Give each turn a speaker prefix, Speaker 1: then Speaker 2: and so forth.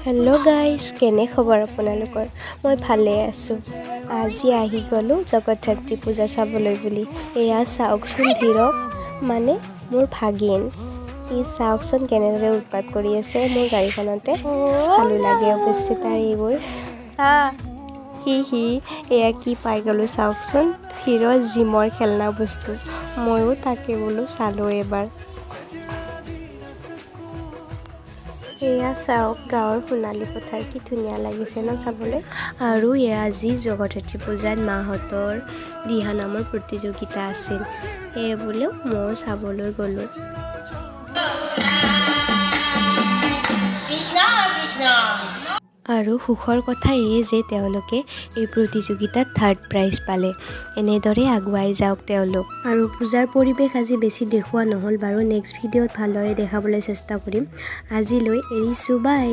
Speaker 1: Hello' guys, কেনে খবৰ আপোনালোকৰ? মই ভালে আছোঁ। আজি আহি গ'লোঁ জগতধাত্ৰী পূজা চাবলৈ বুলি। এয়া চাওকচোন ধীৰক, মানে মোৰ ভাগিন। সি চাওকচোন কেনেদৰে উৎপাত কৰি আছে মোৰ গাড়ীখনতে। ভালো লাগে অৱশ্যে তাৰ এইবোৰ। এয়া কি পাই গ'লোঁ চাওকচোন, ধীৰৰ জিমৰ খেলনা বস্তু। ময়ো তাকে বোলো চালোঁ এবাৰ। এয়া চাওক, গাঁৱৰ সোণালী পথাৰ কি ধুনীয়া লাগিছে ন চাবলৈ। আৰু এয়া আজি জগতধাত্ৰী পূজাত মাহঁতৰ দিহানামৰ প্ৰতিযোগিতা আছিল, সেয়ে বোলো ময়ো চাবলৈ গ'লোঁ। আৰু সুখৰ কথা এয়ে যে তেওঁলোকে এই প্ৰতিযোগিতাত থাৰ্ড প্ৰাইজ পালে। এনেদৰে আগুৱাই যাওক তেওঁলোক। আৰু পূজাৰ পৰিৱেশ আজি বেছি দেখুওৱা নহ'ল বাৰু, নেক্সট ভিডিঅ'ত ভালদৰে দেখাবলৈ চেষ্টা কৰিম। আজিলৈ এৰিছোঁ, বাই।